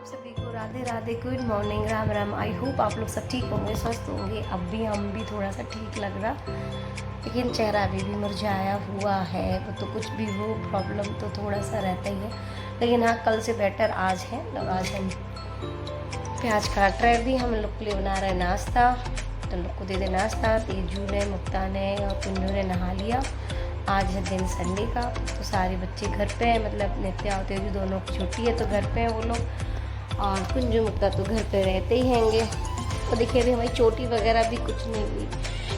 आप सभी को Radhe Radhe, good morning, Ram Ram. I hope आप लोग सब ठीक होंगे, स्वस्थ होंगे। अब भी हम भी थोड़ा सा ठीक लग रहा, लेकिन चेहरा अभी भी मुरझाया हुआ है। वो तो कुछ भी हो, प्रॉब्लम तो थोड़ा सा रहता ही है, लेकिन हाँ कल से बेटर आज है। आज हम प्याज काट रहे, भी हम लोग के लिए बना रहे नाश्ता। तो लोग को दे दे नाश्ता। तेजू ने, मुक्ता ने और कुंजू ने नहा लिया। आज है दिन संडे का, तो सारे बच्चे घर पे हैं, मतलब नित्या और तेजू दोनों की छुट्टी है तो घर पे हैं वो लोग। और कुंजू मुक्ता तो घर पे रहते ही हैंगे। तो देखिए अभी हमारी चोटी वगैरह भी कुछ नहीं हुई,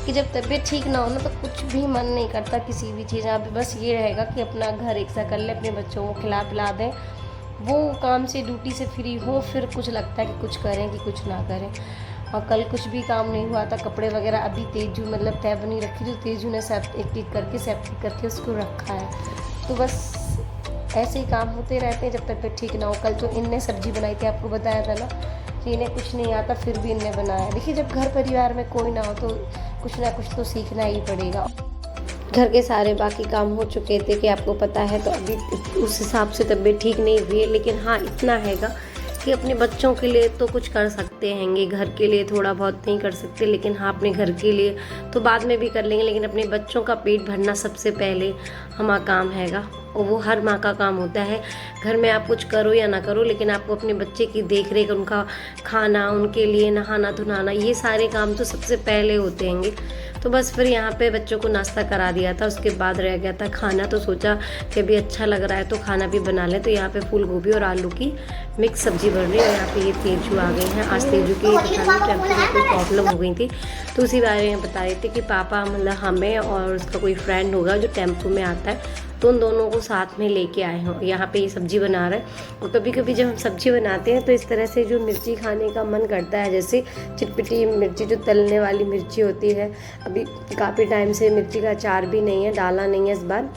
कि जब तबीयत ठीक ना हो ना तो कुछ भी मन नहीं करता किसी भी चीज़। यहाँ पे बस ये रहेगा कि अपना घर एक सा कर ले, अपने बच्चों को खिला पिला दें, वो काम से ड्यूटी से फ्री हो, फिर कुछ लगता है कि कुछ करें कि कुछ ना करें। और कल कुछ भी काम नहीं हुआ था, कपड़े वगैरह अभी तेजू मतलब तय बनी रखी, जो तेजू ने सब एक करके सेफ्टी करके उसको रखा है। तो बस ऐसे ही काम होते रहते हैं जब तक ठीक ना हो। कल तो इनने सब्जी बनाई थी, आपको बताया था ना कि इन्हें कुछ नहीं आता, फिर भी इनने बनाया। देखिए जब घर परिवार में कोई ना हो तो कुछ ना कुछ तो सीखना ही पड़ेगा। घर के सारे बाकी काम हो चुके थे कि आपको पता है, तो अभी उस हिसाब से तबीयत ठीक नहीं हुई है। लेकिन हाँ इतना हैगा कि अपने बच्चों के लिए तो कुछ कर सकते हैंगे, घर के लिए थोड़ा बहुत नहीं कर सकते, लेकिन हाँ अपने घर के लिए तो बाद में भी कर लेंगे। लेकिन अपने बच्चों का पेट भरना सबसे पहले हमारा काम हैगा, और वो हर माँ का काम होता है। घर में आप कुछ करो या ना करो, लेकिन आपको अपने बच्चे की देख रेख, उनका खाना, उनके लिए नहाना धुलाना, ये सारे काम तो सबसे पहले होते हैंगे। तो बस फिर यहाँ पे बच्चों को नाश्ता करा दिया था, उसके बाद रह गया था खाना। तो सोचा कि अभी अच्छा लग रहा है तो खाना भी बना लें। तो यहाँ पे फूल गोभी और आलू की मिक्स सब्जी बन रही है। और यहाँ पे ये तेजू आ गए हैं। आज तेजू की टेम्पो में कोई प्रॉब्लम हो गई थी, तो उसी बारे में बता रहे थे कि पापा मतलब हमें और उसका कोई फ्रेंड होगा जो टेम्पो में आता है, तो उन दोनों को साथ में लेके आए हों। यहाँ पे ये सब्जी बना रहे हैं। और कभी कभी जब हम सब्जी बनाते हैं तो इस तरह से जो मिर्ची खाने का मन करता है, जैसे चिटपिटी मिर्ची जो तलने वाली मिर्ची होती है। अभी काफ़ी टाइम से मिर्ची का अचार भी नहीं है, डाला नहीं है इस बार,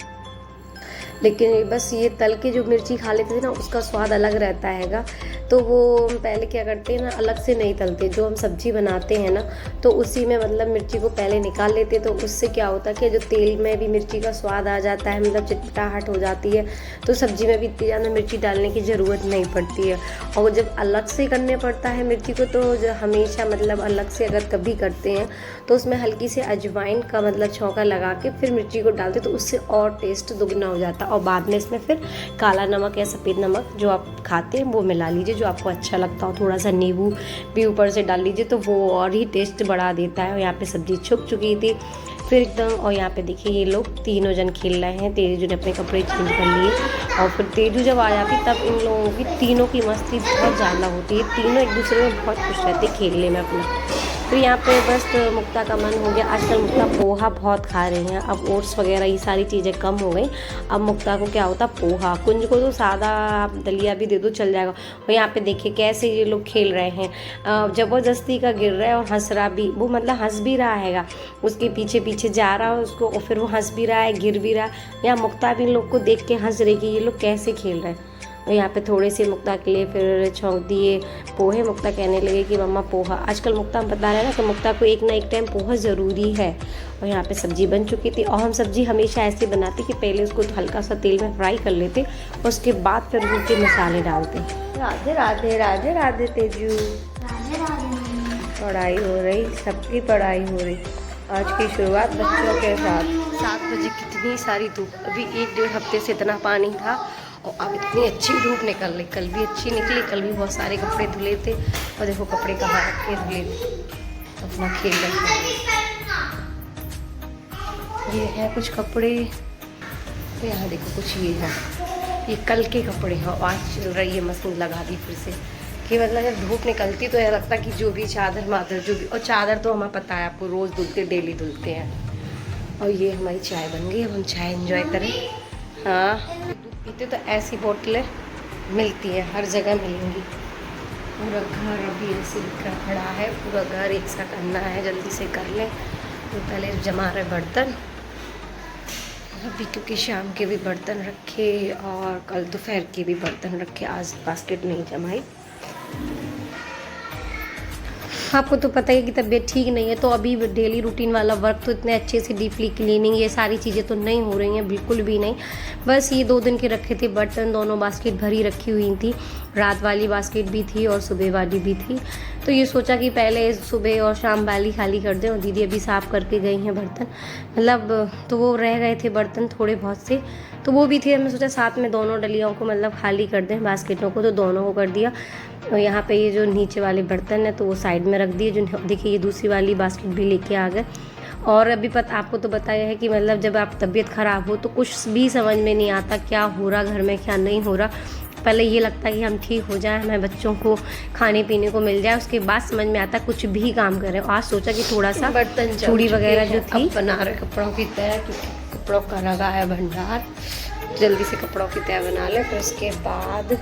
लेकिन बस ये तल के जो मिर्ची खा लेते थे ना, उसका स्वाद अलग रहता हैगा। तो वो पहले क्या करते हैं ना, अलग से नहीं तलते, जो हम सब्जी बनाते हैं ना तो उसी में मतलब मिर्ची को पहले निकाल लेते। तो उससे क्या होता है कि जो तेल में भी मिर्ची का स्वाद आ जाता है, मतलब चिटपटाहट हो जाती है, तो सब्जी में भी इतनी ज़्यादा मिर्ची डालने की ज़रूरत नहीं पड़ती है। और जब अलग से करने पड़ता है मिर्ची को, तो जो हमेशा मतलब अलग से अगर कभी करते हैं तो उसमें हल्की से अजवाइन का मतलब छौंका लगा के फिर मिर्ची को डालते, तो उससे और टेस्ट दुगना हो जाता है। और बाद में इसमें फिर काला नमक या सफ़ेद नमक जो आप खाते हैं वो मिला लीजिए, जो आपको अच्छा लगता हो। थोड़ा सा नींबू भी ऊपर से डाल लीजिए, तो वो और ही टेस्ट बढ़ा देता है। और यहाँ पे सब्जी छुप चुकी थी फिर एकदम। और यहाँ पे देखिए ये लोग तीनों जन खेल रहे हैं। तेजू ने अपने कपड़े चेंज कर लिए, और फिर तेजू जब आ जाती तब इन लोगों की तीनों की मस्ती बहुत ज़्यादा होती है। तीनों एक दूसरे में बहुत खुश रहते खेलने में अपना। तो यहाँ पे बस मुक्ता का मन हो गया। आजकल मुक्ता पोहा बहुत खा रही हैं, अब ओट्स वगैरह ये सारी चीज़ें कम हो गई। अब मुक्ता को क्या होता पोहा, कुंज को तो सादा आप दलिया भी दे दो चल जाएगा। और यहाँ पे देखिए कैसे ये लोग खेल रहे हैं, ज़बरदस्ती का गिर रहा है और हंस रहा भी, वो मतलब हंस भी रहा हैगा, उसके पीछे पीछे जा रहा है उसको, और फिर वो हंस भी रहा है, गिर भी रहा है। यहाँ मुक्ता भी इन लोग को देख के हंस रही कि ये लोग कैसे खेल रहे हैं। और यहाँ पे थोड़े से मुक्ता के लिए फिर छौंक दिए पोहे। मुक्ता कहने लगे कि मम्मा पोहा, आजकल मुक्ता हम बता रहे हैं ना कि मुक्ता को एक ना एक टाइम पोहा ज़रूरी है। और यहाँ पे सब्जी बन चुकी थी। और हम सब्जी हमेशा ऐसे बनाते कि पहले उसको हल्का सा तेल में फ्राई कर लेते और उसके बाद फिर उनके मसाले डालते। राधे राधे राधे राधे तेजू। पढ़ाई हो रही, सबकी पढ़ाई हो रही। आज की शुरुआत बच्चों के साथ। 7 बजे कितनी सारी धूप, अभी 1-1.5 हफ्ते से इतना पानी था और अब इतनी अच्छी धूप निकल रही। कल भी अच्छी निकली, कल भी बहुत सारे कपड़े धुले थे। और देखो कपड़े कहाँ रखे धुले थे, अपना खेल रहे। ये है कुछ कपड़े, तो यहाँ देखो कुछ ये है, ये कल के कपड़े हैं। आज चल रही है मशीन लगा दी फिर से, कि मतलब जब धूप निकलती तो ऐसा लगता कि जो भी चादर मादर जो भी, और चादर तो हमें पता है आपको रोज़ धुलते, डेली धुलते हैं। और ये हमारी चाय बन गई, अब हम चाय एंजॉय करें। हाँ दूध पीते तो ऐसी बोतलें मिलती हैं, हर जगह मिलेंगी। पूरा घर अभी ऐसे बिखरा पड़ा है, पूरा घर एक सा करना है, जल्दी से कर लें। तो पहले जमा रहे बर्तन अभी, क्योंकि शाम के भी बर्तन रखे और कल दोपहर के भी बर्तन रखे, आज बास्केट नहीं जमाई। आपको तो पता ही है कि तबीयत ठीक नहीं है, तो अभी डेली रूटीन वाला वर्क तो इतने अच्छे से डीपली क्लीनिंग ये सारी चीज़ें तो नहीं हो रही हैं, बिल्कुल भी नहीं। बस ये 2 दिन के रखे थे बर्तन, दोनों बास्केट भरी रखी हुई थी, रात वाली बास्केट भी थी और सुबह वाली भी थी। तो ये सोचा कि पहले सुबह और शाम वाली खाली कर दें, और दीदी अभी साफ़ करके गई हैं बर्तन, मतलब तो वो रह गए थे बर्तन थोड़े बहुत से, तो वो भी थे। हमने सोचा साथ में दोनों डलियों को मतलब खाली कर दें, बास्केटों को, तो दोनों को कर दिया। और यहाँ पे ये जो नीचे वाले बर्तन है तो वो साइड में रख दिए। जो देखिए ये दूसरी वाली बास्केट भी लेके आ गए। और अभी आपको तो बताया है कि मतलब जब आप तबीयत ख़राब हो तो कुछ भी समझ में नहीं आता क्या हो रहा घर में, क्या नहीं हो रहा। पहले ये लगता है कि हम ठीक हो जाएं, हमें बच्चों को खाने पीने को मिल जाए, उसके बाद समझ में आता कुछ भी काम करें। आज सोचा कि थोड़ा सा बर्तन चूड़ी वगैरह जो थी बना रहे कपड़ों की तय, क्योंकि कपड़ों का लगा है भंडार। जल्दी से कपड़ों की तय बना ले, फिर उसके बाद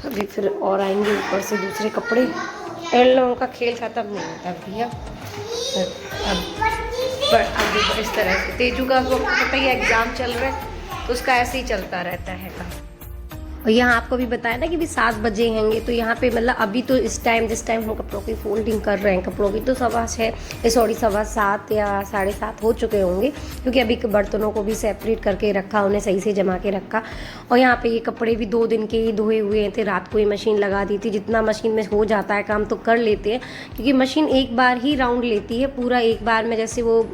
अभी फिर और आएंगे ऊपर से दूसरे कपड़े। इन लोगों का खेल ख़त्म नहीं होता भैया। अब देखो इस तरह से तेजू का आपको पता ही एग्ज़ाम चल रहा है, तो उसका ऐसे ही चलता रहता है काम। और यहाँ आपको भी बताया ना कि भी 7 बजे हैंगे, तो यहाँ पे मतलब अभी तो जिस टाइम हम कपड़ों की फोल्डिंग कर रहे हैं कपड़ों की, तो 7:15 या 7:30 हो चुके होंगे, क्योंकि अभी बर्तनों को भी सेपरेट करके रखा, उन्हें सही से जमा के रखा। और यहाँ पे ये कपड़े भी 2 दिन के ही धोए हुए थे, रात को ही मशीन लगा दी थी। जितना मशीन में हो जाता है काम तो कर लेते हैं, क्योंकि मशीन एक बार ही राउंड लेती है पूरा, एक बार में, जैसे वो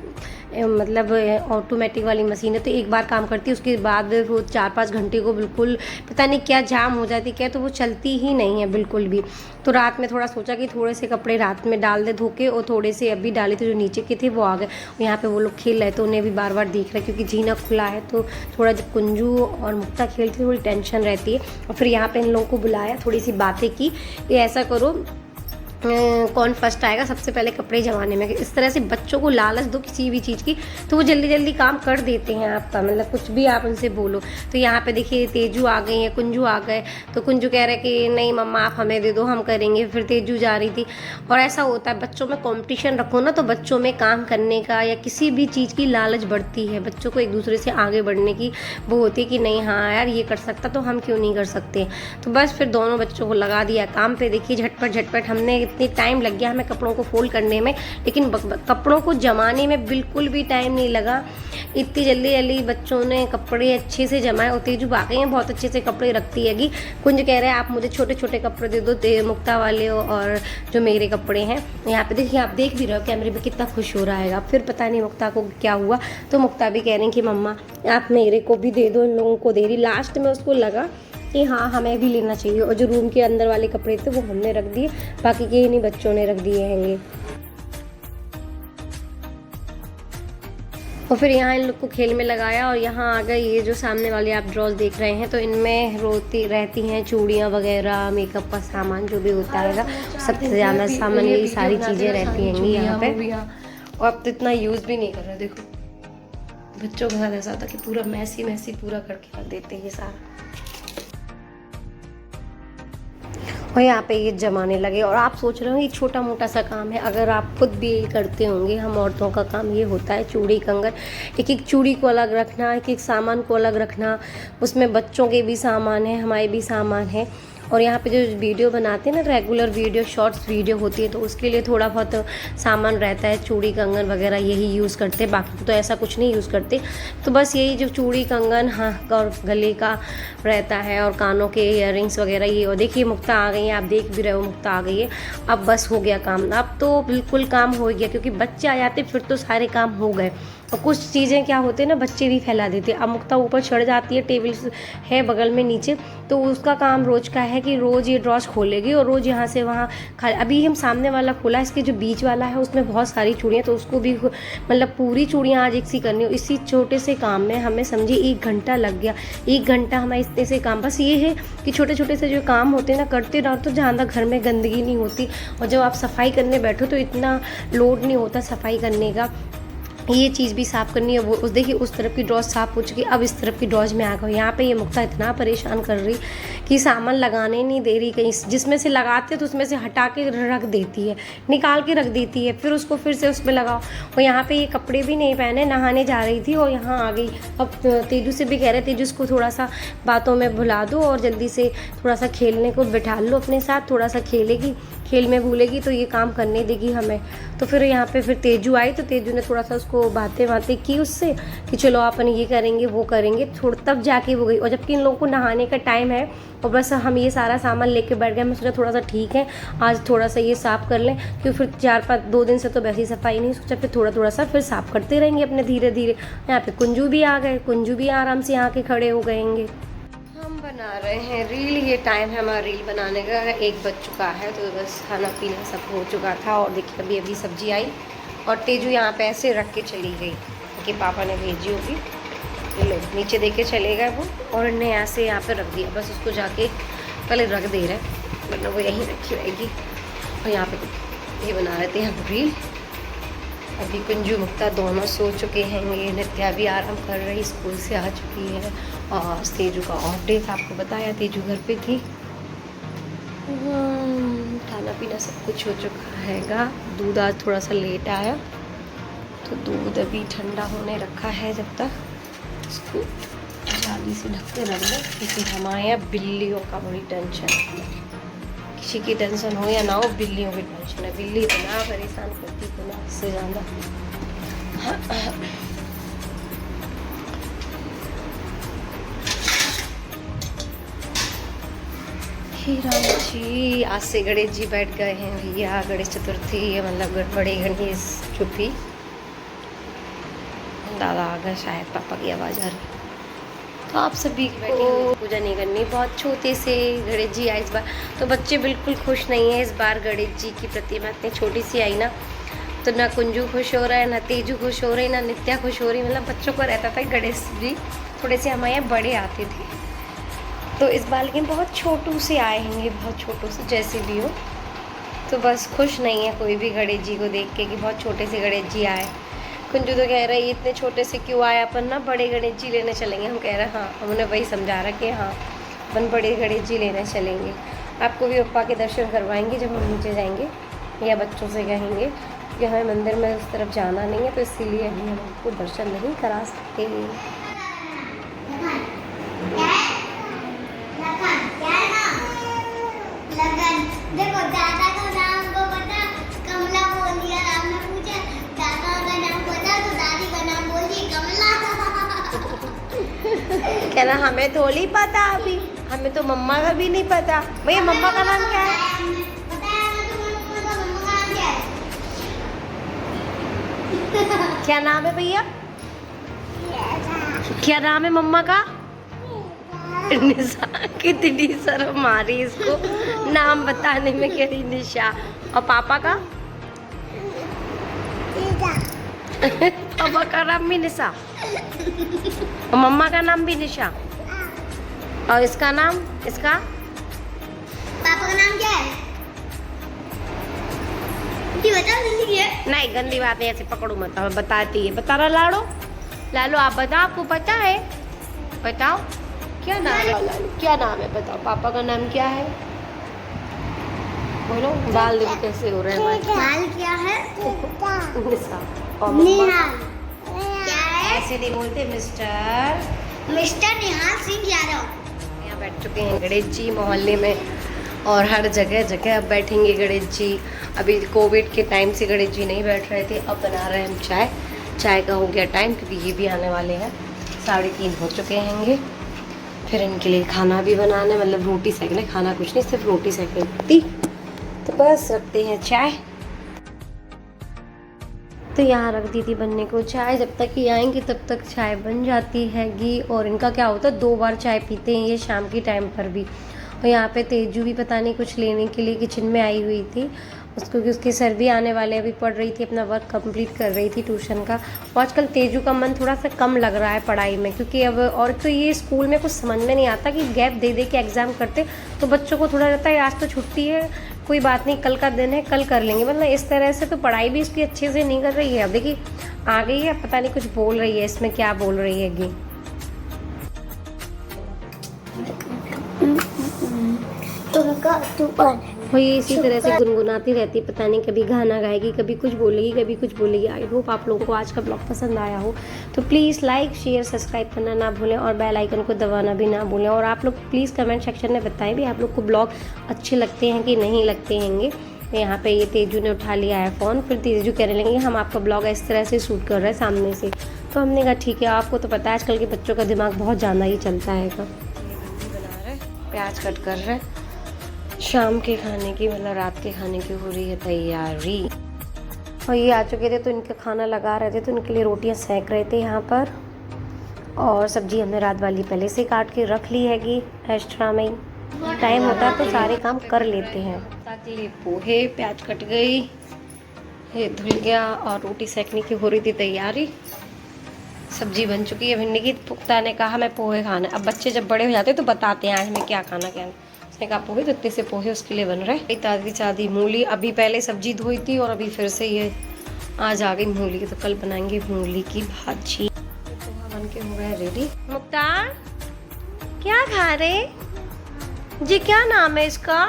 मतलब ऑटोमेटिक वाली मशीन है तो एक बार काम करती है, उसके बाद वो 4-5 घंटे को बिल्कुल पता नहीं क्या जाम हो जाती क्या, तो वो चलती ही नहीं है बिल्कुल भी। तो रात में थोड़ा सोचा कि थोड़े से कपड़े रात में डाल दे धो के, और थोड़े से अभी डाले थे जो नीचे के थे वो आ गए। यहाँ पे वो लोग खेल रहे तो उन्हें भी बार बार देख रहे, क्योंकि जीना खुला है तो थोड़ा जब कुंजू और मुक्ता खेलती थोड़ी टेंशन रहती है। और फिर यहाँ पे इन लोगों को बुलाया, थोड़ी सी बातें की, ये ऐसा करो कौन फर्स्ट आएगा सबसे पहले कपड़े जमाने में। इस तरह से बच्चों को लालच दो किसी भी चीज़ की तो वो जल्दी जल्दी काम कर देते हैं आपका, मतलब कुछ भी आप उनसे बोलो। तो यहाँ पे देखिए तेजू आ गई है, कुंजू आ गए, तो कुंजू कह रहे कि नहीं मम्मा आप हमें दे दो हम करेंगे। फिर तेजू जा रही थी। और ऐसा होता है बच्चों में कंपटीशन रखो ना तो बच्चों में काम करने का या किसी भी चीज़ की लालच बढ़ती है, बच्चों को एक दूसरे से आगे बढ़ने की वो होती है कि नहीं हाँ यार ये कर सकता तो हम क्यों नहीं कर सकते। तो बस फिर दोनों बच्चों को लगा दिया काम पे। देखिए झटपट हमने इतनी टाइम लग गया हमें कपड़ों को फोल्ड करने में, लेकिन कपड़ों को जमाने में बिल्कुल भी टाइम नहीं लगा। इतनी जल्दी बच्चों ने कपड़े अच्छे से जमाए। और तेजू वाकई में बहुत अच्छे से कपड़े रखती हैगी। कुंज कह रहे हैं आप मुझे छोटे छोटे कपड़े दे दो, मुक्ता वाले और जो मेरे कपड़े हैं। यहाँ पे देखिए आप देख भी रहे हो कैमरे में कितना खुश हो रहा है। फिर पता नहीं मुक्ता को क्या हुआ, तो मुक्ता भी कह रही कि मम्मा आप मेरे को भी दे दो, इन लोगों को दे रही। लास्ट में उसको लगा कि हाँ हमें भी लेना चाहिए। और जो रूम के अंदर वाले कपड़े थे वो हमने रख दिए, बाकी के नहीं बच्चों ने रख दिए हैंगे। और फिर यहाँ इन लोग को खेल में लगाया। और यहाँ आ गए ये जो सामने वाले आप ड्रॉज देख रहे हैं, तो इनमें रोती रहती हैं चूड़ियाँ वगैरह, मेकअप का सामान जो भी होता है, सबसे ज़्यादा सामान यही सारी चीज़ें रहती हैं यहाँ पे। और अब तो इतना यूज़ भी नहीं कर रहे। देखो बच्चों के साथ ऐसा होता कि पूरा मैसी पूरा करके रख देते हैं ये सारा। और यहाँ पे ये जमाने लगे। और आप सोच रहे हो ये छोटा मोटा सा काम है, अगर आप खुद भी यही करते होंगे, हम औरतों का काम ये होता है चूड़ी कंगन, एक एक चूड़ी को अलग रखना, एक एक सामान को अलग रखना, उसमें बच्चों के भी सामान है, हमारे भी सामान है। और यहाँ पे जो वीडियो बनाते हैं ना, रेगुलर वीडियो, शॉर्ट्स वीडियो होती है, तो उसके लिए थोड़ा बहुत सामान रहता है, चूड़ी कंगन वगैरह यही यूज़ करते हैं, बाकी तो ऐसा कुछ नहीं यूज़ करते। तो बस यही जो चूड़ी कंगन हाँ और गले का रहता है, और कानों के इयररिंग्स वगैरह ये। और देखिए मुक्ता आ गई है, आप देख भी रहे हो मुक्ता आ गई है। अब बस हो गया काम, अब तो बिल्कुल काम हो गया, क्योंकि बच्चे आ जाते फिर तो सारे काम हो गए। और कुछ चीज़ें क्या होते हैं ना, बच्चे भी फैला देते हैं। अब मुक्ता ऊपर चढ़ जाती है, टेबल है बगल में नीचे, तो उसका काम रोज़ का है कि रोज़ ये ड्रॉज खोलेगी और रोज़ यहाँ से वहाँ अभी हम सामने वाला खोला, इसके जो बीच वाला है उसमें बहुत सारी चूड़ियाँ, तो उसको भी मतलब पूरी चूड़ियाँ आज एक सी करनी हो। इसी छोटे से काम में हमें समझिए 1 घंटा लग गया। 1 घंटा हमें इतने से काम, बस ये है कि छोटे छोटे से जो काम होते हैं ना करते रहो, तो ज़्यादा घर में गंदगी नहीं होती। और जब आप सफाई करने बैठो तो इतना लोड नहीं होता सफाई करने का। ये चीज़ भी साफ़ करनी है। वो उस देखिए उस तरफ की ड्रॉज साफ़ हो चुकी, अब इस तरफ की ड्रॉज में आ गई। यहाँ पे ये मुक्ता इतना परेशान कर रही कि सामान लगाने नहीं दे रही, कहीं जिसमें से लगाते तो उसमें से हटा के रख देती है, निकाल के रख देती है, फिर उसको फिर से उसमें लगाओ। और यहाँ पे ये कपड़े भी नहीं पहने, नहाने जा रही थी और यहाँ आ गई। अब तेजू से भी कह रहे तेजू इसको थोड़ा सा बातों में भुला दो और जल्दी से थोड़ा सा खेलने को बिठा लो अपने साथ, थोड़ा सा खेलेगी। खेल में भूलेगी तो ये काम करने देगी हमें। तो फिर यहाँ पे फिर तेजू आई, तो तेजू ने थोड़ा सा उसको बातें की उससे कि चलो अपन ये करेंगे वो करेंगे, तब जाके वो गई। और जबकि इन लोगों को नहाने का टाइम है और बस हम ये सारा सामान लेके बैठ गए। मैं सोचा थोड़ा सा ठीक है आज थोड़ा सा ये साफ़ कर लें, क्योंकि फिर 4-5 दिन से तो वैसी सफाई नहीं, सोचा फिर थोड़ा सा फिर साफ़ करते रहेंगे अपने धीरे धीरे। यहाँ पे कुंजू भी आ गए, कुंजू भी आराम से यहाँ के खड़े हो गएंगे। हम बना रहे हैं रील, ये टाइम है हमारा रील बनाने का, 1 बज चुका है, तो बस खाना पीना सब हो चुका था। और देखिए अभी सब्जी आई और तेजू यहाँ पे ऐसे रख के चली गई कि पापा ने भेजी होगी। ये लो नीचे दे के चले गए वो, और इन्हें ऐसे यहाँ पे रख दिया, बस उसको जाके पहले रख दे रहे, वरना वो यहीं रखी रहेगी। और यहाँ पे ये बना रहे थे यहाँ रील। अभी कुंजू मुक्ता दोनों सो चुके हैं, ये नित्या भी आराम कर रही, स्कूल से आ चुकी है। और तेजू का ऑफ डे था, आपको बताया तेजू घर पे थी। खाना पीना सब कुछ हो चुका हैगा। दूध आज थोड़ा सा लेट आया, तो दूध अभी ठंडा होने रखा है। जब तक इसको जाली से ढक के रख दो, क्योंकि हमारे यहाँ बिल्लियों का बड़ी टेंशन है। किसी की टेंशन हो या ना हो, बिल्लियों की टेंशन है। बिल्ली तो ना परेशान करती तो ना इससे ज़्यादा। राम जी, आज से गणेश जी बैठ गए हैं भैया। गणेश चतुर्थी मतलब बड़े गणेश चुप्पी। दादा आ गए शायद, पापा की आवाज़ आ रही। तो आप सभी को पूजा नहीं करनी, बहुत छोटे से गणेश जी आए इस बार, तो बच्चे बिल्कुल खुश नहीं है इस बार। गणेश जी की प्रतिमा इतनी छोटी सी आई ना, तो ना कुंजू खुश हो रहा है, ना तेजू खुश हो रही, ना नित्या खुश हो रही। मतलब बच्चों को रहता था गणेश जी थोड़े से हमारे यहाँ बड़े आते थे, तो इस बार लेकिन बहुत छोटू से आए हैं ये, बहुत छोटू से जैसे भी हो। तो बस खुश नहीं है कोई भी गणेश जी को देख के कि बहुत छोटे से गणेश जी आए। कुंजू तो कह रहे हैं इतने छोटे से क्यों आए, अपन ना बड़े गणेश जी लेने चलेंगे। हम कह रहे हैं हाँ, हमने वही समझा रहा कि हाँ अपन बड़े गणेश जी लेने चलेंगे। आपको भी पप्पा के दर्शन करवाएंगे जब हम नीचे जाएंगे, या बच्चों से कहेंगे कि हमें मंदिर में उस तरफ जाना नहीं है, तो इसीलिए अभी हम आपको दर्शन नहीं करा सकते। देखो दादा का नाम को पता, कमला बोल दिया। राम ने पूछा दादा का नाम पता, तो दादी का नाम बोल दी कमला। कह रहा हमें थोड़ी पता, अभी हमें तो मम्मा का भी नहीं पता। भैया मम्मा का नाम क्या है? क्या नाम है भैया? क्या नाम है मम्मा का? निशा। कितनी शर्म आ रही इसको नाम बताने में, कह रही निशा। और पापा का? पापा का नाम भी निशा और मम्मा का नाम भी निशा। और इसका नाम, इसका पापा का नाम क्या है? नहीं, गंदी बात है, ऐसे पकड़ो मत, हमें बताती है। बता रहा लाडो, लालो आप बताओ, आपको पता है? बताओ क्या नाम है? लालू क्या नाम है बताओ, पापा का नाम क्या है? बोलो। बाल देखो कैसे हो रहे हैं। बाल क्या है? निशा। और निहाल। क्या है? ऐसे नहीं बोलते मिस्टर निहाल सिंह यादव। यहाँ बैठ चुके हैं गणेश जी मोहल्ले में, और हर जगह जगह अब बैठेंगे गणेश जी। अभी कोविड के टाइम से गणेश जी नहीं बैठ रहे थे, अब बना रहे हैं हम चाय का हो गया टाइम, क्योंकि ये भी आने वाले हैं। 3:30 हो चुके हैंगे। फिर इनके लिए खाना भी बनाना, मतलब रोटी सेकने, खाना कुछ नहीं, सिर्फ रोटी सेकने। तो बस रखते हैं चाय। तो यहाँ रख दी थी बनने को चाय, जब तक ये आएंगे तब तक चाय बन जाती हैगी। और इनका क्या होता है, 2 बार चाय पीते हैं ये शाम के टाइम पर भी। और यहाँ पे तेजू भी पता नहीं कुछ लेने के लिए किचन में आई हुई थी उसको, क्योंकि उसके सर भी आने वाले, अभी पढ़ रही थी, अपना वर्क कंप्लीट कर रही थी ट्यूशन का। और आजकल तेजू का मन थोड़ा सा कम लग रहा है पढ़ाई में, क्योंकि अब और तो ये स्कूल में कुछ समझ में नहीं आता कि गैप दे दे के एग्ज़ाम करते, तो बच्चों को थोड़ा रहता है आज तो छुट्टी है, कोई बात नहीं, कल का दिन है, कल कर लेंगे। मतलब इस तरह से तो पढ़ाई भी इसकी अच्छे से नहीं कर रही है। अब देखिए आ गई है, पता नहीं कुछ बोल रही है, इसमें क्या बोल रही है। वो ये इसी तरह से गुनगुनाती रहती है, पता नहीं कभी गाना गाएगी, कभी कुछ बोलेगी, कभी कुछ बोलेगी। आई होप आप लोगों को आज का ब्लॉग पसंद आया हो, तो प्लीज़ लाइक शेयर सब्सक्राइब करना ना भूलें, और बेल आइकन को दबाना भी ना भूलें। और आप लोग प्लीज़ कमेंट सेक्शन में बताएं भी आप लोग को ब्लॉग अच्छे लगते हैं कि नहीं लगते हैंगे। तो यहाँ पे ये तेजू ने उठा लिया है फ़ोन। फिर तेजू कहने लगे हम आपका ब्लॉग इस तरह से शूट कर रहे हैं सामने से। तो हमने कहा ठीक है, आपको तो पता है आजकल के बच्चों का दिमाग बहुत ज़्यादा ही चलता है। बना रहे, प्याज कट कर रहे, शाम के खाने की मतलब रात के खाने की हो रही है तैयारी। और ये आ चुके थे तो इनका खाना लगा रहे थे, तो इनके लिए रोटियां सेक रहे थे यहाँ पर। और सब्जी हमने रात वाली पहले से काट के रख ली हैगी। एक्स्ट्रा में टाइम होता है तो सारे काम कर लेते हैं। ताकि लिए पोहे, प्याज कट गई, ये धुल गया और रोटी सेकने की हो रही थी तैयारी। सब्जी बन चुकी है भिंडी की। पुख्ता ने कहा मैं पोहे खाना। अब बच्चे जब बड़े हो जाते हैं तो बताते हैं आज हमें क्या खाना क्या नहीं। उसने कहा पोहे, तो इतने से पोहे उसके लिए बन रहे। ताज़ी ताज़ी मूली, अभी पहले सब्जी धोई थी और अभी फिर से ये आज आ गई मूली की। तो कल बनाएंगे मूली की भाजी। पोहा बन के हो गया रेडी। मुख्तार क्या खा रहे जी? क्या नाम है इसका?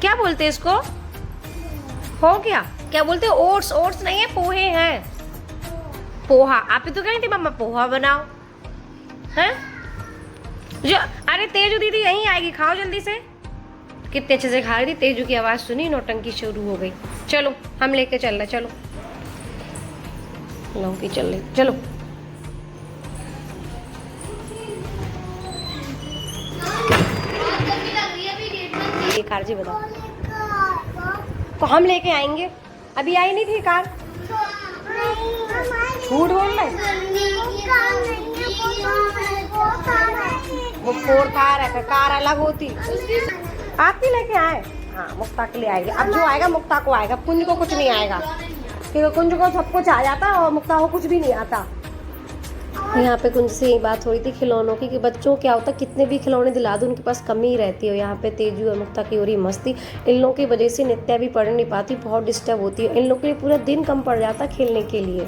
क्या बोलते हैं इसको? हो गया क्या बोलते हैं? ओट्स। ओट्स नहीं है, पोहे हैं। पोहा। आप ही तो कह रही थी मम्मा पोहा बनाओ हैं? जो अरे तेजू दीदी यहीं आएगी, खाओ जल्दी से। कितने अच्छे से खा रही थी। तेजू की आवाज़ सुनी, नौटंकी शुरू हो गई। चलो हम लेके चल रहे, चलो लौकी चल रही, चलो। ये कार जी बताओ, तो हम लेके आएंगे। अभी आई नहीं थी कार। झूठ बोल रहे, वो 4 कार है, कार अलग होती। आप ही लेके आए? हाँ, मुक्ता के लिए आएगी। अब जो आएगा मुक्ता को आएगा, कुंज को कुछ नहीं आएगा, क्योंकि कुंज को सब कुछ आ जाता और मुक्ता को कुछ भी नहीं आता। यहाँ पे कुंज से ये बात हो रही थी खिलौनों की, कि बच्चों क्या होता है कितने भी खिलौने दिला दो उनके पास कमी ही रहती है। यहाँ पे तेजू और मुक्ता की हो रही मस्ती। इन लोगों की वजह से नित्या भी पढ़ नहीं पाती, बहुत डिस्टर्ब होती है। इन लोगों के लिए पूरा दिन कम पड़ जाता खेलने के लिए।